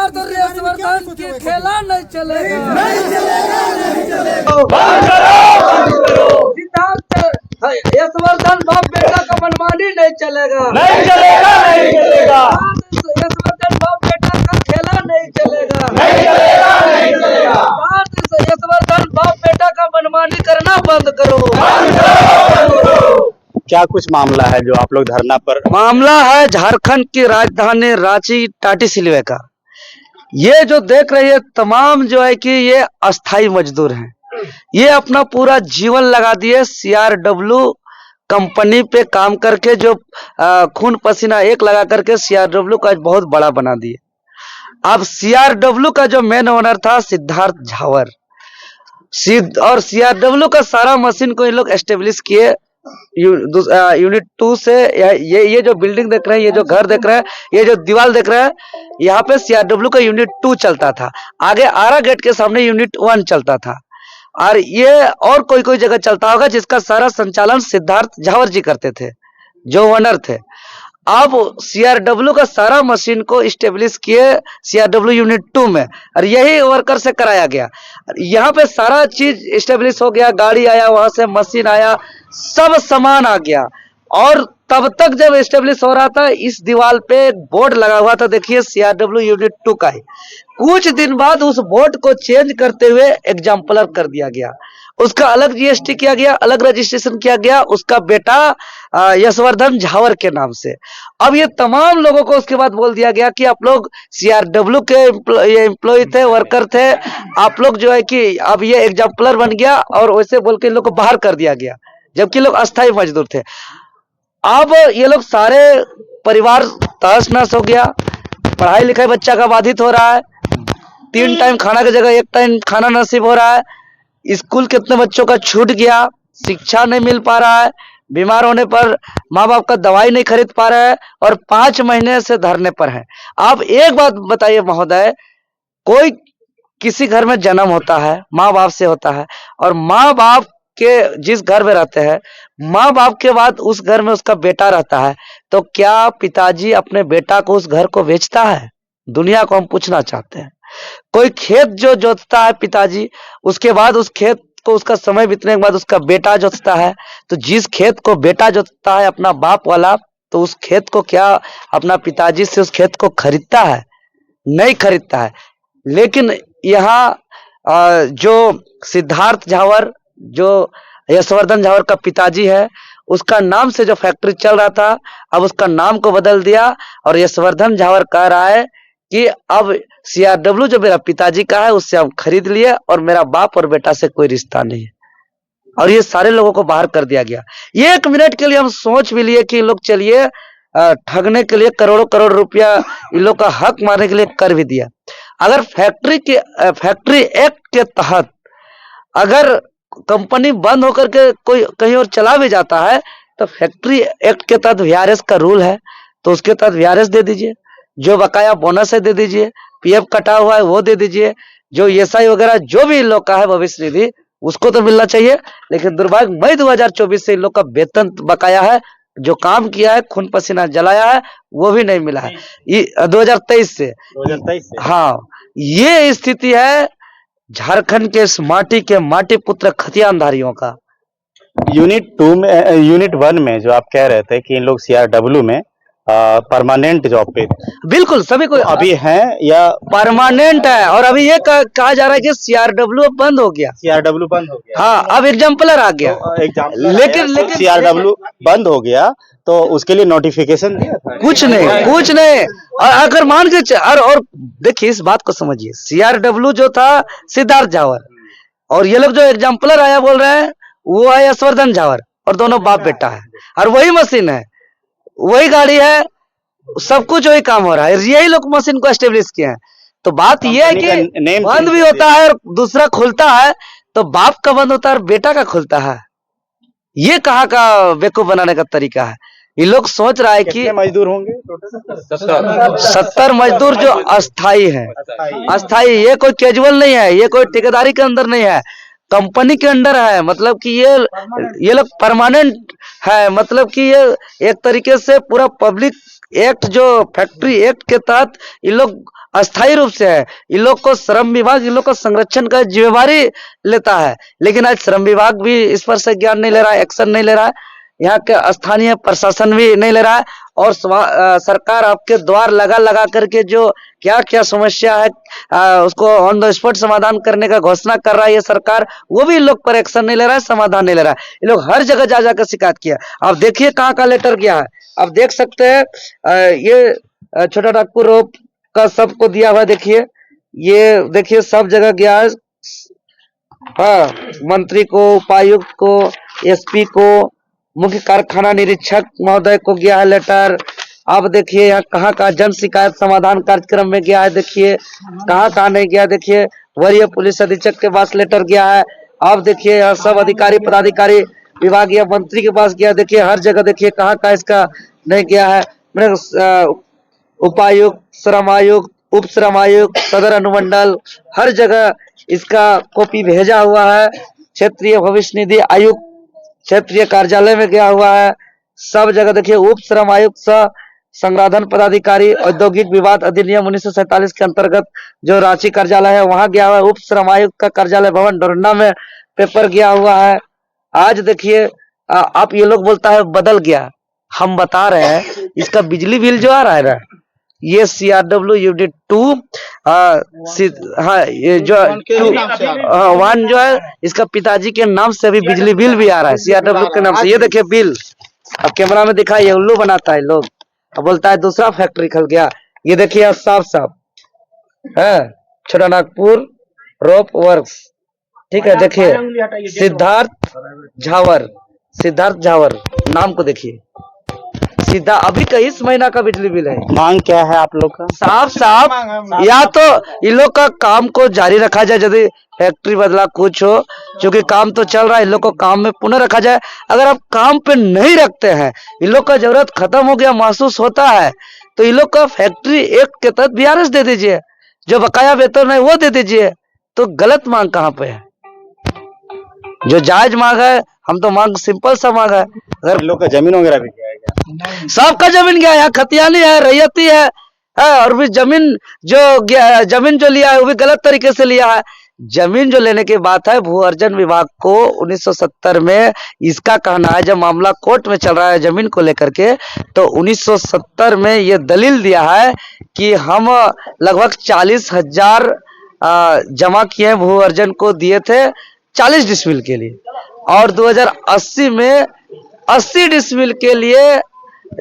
बार तो यशवर्धन की खेला नहीं चलेगा, सिद्धार्थ यशवर्धन बाप बेटा का मनमानी नहीं चलेगा, यशवर्धन बाप बेटा का खेला नहीं चलेगा, यशवर्धन बाप बेटा का मनमानी करना बंद करो। क्या कुछ मामला है जो आप लोग धरना पर? मामला है झारखंड की राजधानी रांची टाटी सिलवे का। ये जो देख रही है तमाम जो है कि ये अस्थाई मजदूर हैं। ये अपना पूरा जीवन लगा दिए CRW कंपनी पे काम करके, जो खून पसीना एक लगा करके CRW का बहुत बड़ा बना दिए। अब CRW का जो मेन ओनर था सिद्धार्थ झावर, और CRW का सारा मशीन को ये लोग एस्टेब्लिश किए यूनिट 2 से। ये जो बिल्डिंग देख रहे हैं, ये जो घर देख रहे हैं, ये जो दीवार देख रहे हैं, यहाँ पे CRW का यूनिट 2 चलता था। आगे आरा गेट के सामने यूनिट 1 चलता था, और ये और कोई जगह चलता होगा जिसका सारा संचालन सिद्धार्थ झावर जी करते थे, जो ओनर थे। अब CRW का सारा मशीन को स्टेब्लिश किए CRW यूनिट 2 में, और यही वर्कर से कराया गया। यहाँ पे सारा चीज स्टेब्लिश हो गया, गाड़ी आया, वहां से मशीन आया, सब सामान आ गया। और तब तक जब स्टेब्लिश हो रहा था, इस दीवार पे एक बोर्ड लगा हुआ था, देखिए CRW यूनिट 2 का ही। कुछ दिन बाद उस बोर्ड को चेंज करते हुए एग्जाम्पलर कर दिया गया, उसका अलग GST किया गया, अलग रजिस्ट्रेशन किया गया, उसका बेटा यशवर्धन झावर के नाम से। अब ये तमाम लोगों को उसके बाद बोल दिया गया कि आप लोग CRW के एम्प्लॉय थे, वर्कर थे, आप लोग जो है कि अब ये एग्जाम्पलर बन गया, और वैसे बोल के इन लोग को बाहर कर दिया गया, जबकि लोग अस्थायी मजदूर थे। अब ये लोग सारे परिवार तहस नहस हो गया, पढ़ाई लिखाई बच्चा का बाधित हो रहा है, 3 टाइम खाना की जगह 1 टाइम खाना नसीब हो रहा है, स्कूल कितने बच्चों का छूट गया, शिक्षा नहीं मिल पा रहा है, बीमार होने पर माँ बाप का दवाई नहीं खरीद पा रहे हैं, और 5 महीने से धरने पर है। आप एक बात बताइए महोदय, कोई किसी घर में जन्म होता है, माँ बाप से होता है, और माँ बाप के जिस घर में रहते हैं, माँ बाप के बाद उस घर में उसका बेटा रहता है, तो क्या पिताजी अपने बेटा को उस घर को बेचता है? दुनिया को हम पूछना चाहते हैं। कोई खेत जो जोतता है पिताजी, उसके बाद उस खेत को उसका समय बीतने के बाद उसका बेटा जोतता है, तो जिस खेत को बेटा जोतता है अपना बाप वाला, तो उस खेत को क्या अपना पिताजी से उस खेत को खरीदता है? नहीं खरीदता है। लेकिन यहाँ जो सिद्धार्थ झावर, जो यशवर्धन झावर का पिताजी है, उसका नाम से जो फैक्ट्री चल रहा था, अब उसका नाम को बदल दिया, और यशवर्धन झावर कह रहा है कि अब CRW जो मेरा पिताजी का है उससे हम खरीद लिए, और मेरा बाप और बेटा से कोई रिश्ता नहीं है। और ये सारे लोगों को बाहर कर दिया गया। ये 1 मिनट के लिए हम सोच भी लिए कि लोग चलिए ठगने के लिए करोड़ रुपया इन लोग का हक मारने के लिए कर भी दिया। अगर फैक्ट्री एक्ट के तहत अगर कंपनी बंद होकर के कोई कहीं और चला भी जाता है, तो फैक्ट्री एक्ट के तहत VRS का रूल है, तो उसके तहत VRS दे दीजिए, जो बकाया बोनस है दे दीजिए, PF कटा हुआ है वो दे दीजिए, जो ESI वगैरह जो भी इन लोग का है भविष्य निधि, उसको तो मिलना चाहिए। लेकिन दुर्भाग्य मई 2024 से इन लोग का वेतन बकाया है, जो काम किया है, खून पसीना जलाया है, वो भी नहीं मिला है। 2023 से। हाँ, ये स्थिति है झारखंड के इस माटी के माटी पुत्र खतियानधारियों का। यूनिट 2 में, यूनिट 1 में जो आप कह रहे थे कि इन लोग CRW में परमानेंट जॉब पे, बिल्कुल सभी को अभी हैं या परमानेंट है, और अभी ये कहा जा रहा है कि CRW बंद हो गया। CRW बंद हो गया। हाँ, अब एग्जाम्पलर आ गया। तो लेकिन CRW बंद हो गया, तो उसके लिए नोटिफिकेशन दिया था? कुछ नहीं। और अगर मान के और देखिए इस बात को समझिए, CRW जो था सिद्धार्थ झावर, और ये लोग जो एग्जाम्पलर आया बोल रहे हैं वो है यशवर्धन झावर, और दोनों बाप बेटा है, और वही मशीन है, वही गाड़ी है, सब कुछ वही काम हो रहा है, यही लोग मशीन को एस्टेब्लिश किए हैं। तो बात यह है कि बंद भी होता है और दूसरा खुलता है, तो बाप का बंद होता है और बेटा का खुलता है। ये कहाँ का बेवकूफ बनाने का तरीका है? ये लोग सोच रहा है कि मजदूर होंगे 70 मजदूर जो अस्थाई है, अस्थाई, ये कोई कैजुअल नहीं है, ये कोई ठेकेदारी के अंदर नहीं है, कंपनी के अंडर है। मतलब कि ये लोग परमानेंट है, मतलब कि ये एक तरीके से पूरा पब्लिक एक्ट जो फैक्ट्री एक्ट के तहत इन लोग अस्थायी रूप से है, इन लोग को श्रम विभाग इन लोग को संरक्षण का जिम्मेवारी लेता है, लेकिन आज श्रम विभाग भी इस पर से ज्ञान नहीं ले रहा है, एक्शन नहीं ले रहा है, यहाँ के स्थानीय प्रशासन भी नहीं ले रहा है। और सरकार आपके द्वार लगा लगा करके जो क्या क्या समस्या है उसको ऑन द स्पॉट समाधान करने का घोषणा कर रहा है ये सरकार, वो भी इन लोग पर एक्शन नहीं ले रहा है, समाधान नहीं ले रहा है। ये लोग हर जगह जा जाकर शिकायत किया। आप देखिए कहाँ का लेटर गया है, आप देख सकते हैं ये छोटा नागपुर रोप का सबको दिया हुआ, देखिए ये देखिए सब जगह गया है। हाँ, मंत्री को, उपायुक्त को, एसपी को, मुख्य कारखाना निरीक्षक महोदय को गया है लेटर। आप देखिए यहाँ कहाँ कहाँ जन शिकायत समाधान कार्यक्रम में गया है, देखिए कहाँ कहाँ नहीं गया। देखिए वरीय पुलिस अधीक्षक के पास लेटर गया है। आप देखिए यहाँ सब अधिकारी पदाधिकारी विभागीय मंत्री के पास गया, देखिए हर जगह देखिए कहाँ कहाँ इसका नहीं गया है। उपायुक्त, श्रम आयुक्त, उप श्रम आयुक्त, सदर अनुमंडल, हर जगह इसका कॉपी भेजा हुआ है। क्षेत्रीय भविष्य निधि आयुक्त क्षेत्रीय कार्यालय में गया हुआ है। सब जगह देखिए उप श्रम आयुक्त सह संग्राधन पदाधिकारी औद्योगिक विवाद अधिनियम 1947 के अंतर्गत जो रांची कार्यालय है वहां गया हुआ है। उप श्रम आयुक्त का कार्यालय भवन डोरंडा में पेपर गया हुआ है। आज देखिए आप ये लोग बोलता है बदल गया, हम बता रहे हैं इसका बिजली बिल जो आ रहा है ना, ये CRW यूनिट 2 हाँ ये जो 1 जो है इसका पिताजी के नाम से अभी बिजली बिल भी आ रहा है CRW के नाम से। ये देखिए बिल, अब कैमरा में दिखा, ये उल्लू बनाता है लोग, अब बोलता है दूसरा फैक्ट्री खुल गया। ये देखिए साफ साफ है छोटा नागपुर रोप वर्क्स, ठीक है। देखिए सिद्धार्थ झावर नाम को देखिए, सीधा अभी का इस महीना का बिजली बिल है। मांग क्या है आप लोग का? साफ साफ या तो इन लोग का काम को जारी रखा जाए, यदि फैक्ट्री बदला कुछ हो, क्योंकि काम तो चल रहा है, इन लोग को काम में पुनः रखा जाए। अगर आप काम पे नहीं रखते हैं, इन लोग का जरूरत खत्म हो गया महसूस होता है, तो इन लोग का फैक्ट्री एक्ट के तहत BRS दे दीजिए, जो बकाया वेतन है वो दे दीजिए। तो गलत मांग कहाँ पे है? जो जायज मांग है, हम तो मांग सिंपल सा मांग है। अगर लोग का जमीन वगैरह भी गया है क्या? सबका जमीन गया है, खतियानी है, रैयती है, और भी जमीन जो लिया है वो भी गलत तरीके से लिया है। जमीन जो लेने की बात है, भू अर्जन विभाग को 1970 में इसका कहना है, जब मामला कोर्ट में चल रहा है जमीन को लेकर के, तो 1970 में ये दलील दिया है कि हम लगभग 40,000 जमा किए भू अर्जन को दिए थे 40 डिसमिल के लिए, और 2080 में 80 डिसमिल के लिए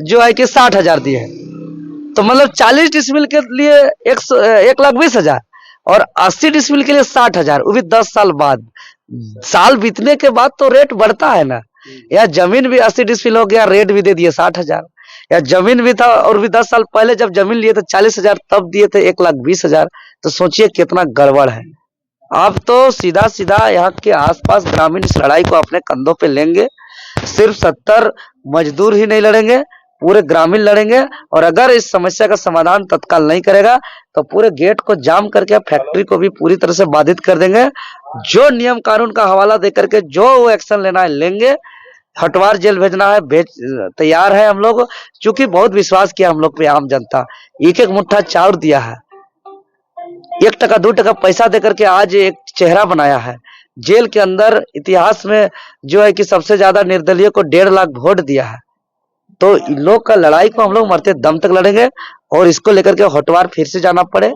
जो है कि 60,000 दिए हैं। तो मतलब 40 डिसमिल के लिए 1,20,000 और 80 डिसमिल के लिए 60,000, वो भी 10 साल बाद। साल बीतने के बाद तो रेट बढ़ता है ना, या जमीन भी 80 डिसमिल हो गया, रेट भी दे दिए 60,000, या जमीन भी था और भी 10 साल पहले जब जमीन लिए थे 40,000, तब दिए थे 1,20,000। तो सोचिए कितना गड़बड़ है। आप तो सीधा सीधा यहाँ के आसपास ग्रामीण इस लड़ाई को अपने कंधों पे लेंगे। सिर्फ 70 मजदूर ही नहीं लड़ेंगे, पूरे ग्रामीण लड़ेंगे। और अगर इस समस्या का समाधान तत्काल नहीं करेगा तो पूरे गेट को जाम करके फैक्ट्री को भी पूरी तरह से बाधित कर देंगे। जो नियम कानून का हवाला दे करके जो वो एक्शन लेना है लेंगे। हटवार जेल भेजना है, तैयार है हम लोग, क्योंकि बहुत विश्वास किया हम लोग पे आम जनता। एक एक मुट्ठा चाउर दिया है, 1 टका 2 टका पैसा देकर के आज एक चेहरा बनाया है। जेल के अंदर इतिहास में जो है कि सबसे ज्यादा निर्दलीय को 1.5 लाख वोट दिया है। तो इन लोग का लड़ाई को हम लोग मरते दम तक लड़ेंगे, और इसको लेकर के हटवार फिर से जाना पड़े,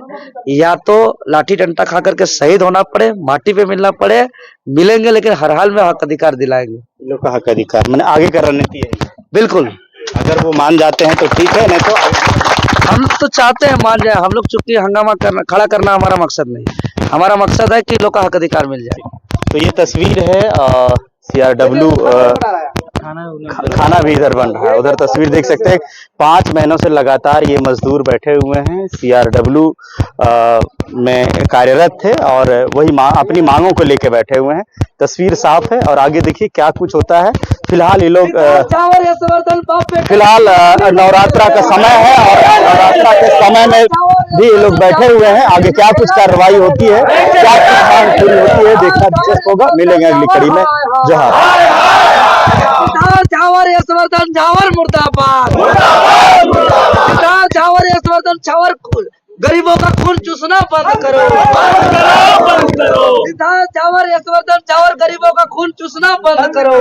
या तो लाठी डंडा खा करके शहीद होना पड़े, माटी पे मिलना पड़े, मिलेंगे, लेकिन हर हाल में हक अधिकार दिलाएंगे। लोग का हक अधिकार मैंने आगे का रणनीति है। बिल्कुल, अगर वो मान जाते हैं तो ठीक है, नहीं तो हम तो चाहते हैं मान जाए। हम लोग चूंकि हंगामा खड़ा करना हमारा मकसद नहीं, हमारा मकसद है कि लोग का हक अधिकार मिल जाए। तो ये तस्वीर है CRW खाना भी इधर बन रहा है, उधर तस्वीर देख सकते हैं। 5 महीनों से लगातार ये मजदूर बैठे हुए हैं, CRW में कार्यरत थे और वही अपनी मांगों को लेके बैठे हुए हैं। तस्वीर साफ है और आगे देखिए क्या कुछ होता है। फिलहाल ये लोग फिलहाल नवरात्रा का समय है और नवरात्रा के समय में भी ये लोग बैठे हुए हैं। आगे क्या कुछ कार्रवाई होती है, क्या कुछ मांग पूरी होती है, देखना दिलचस्प होगा। मिलेंगे अगली कड़ी में। जोहार। झावर मुर्दाबाद। यशवर्धन चावर गरीबों का खून चूसना बंद करो। सिद्धार्थ चावर यशवर्धन चावर गरीबों का खून चूसना बंद करो।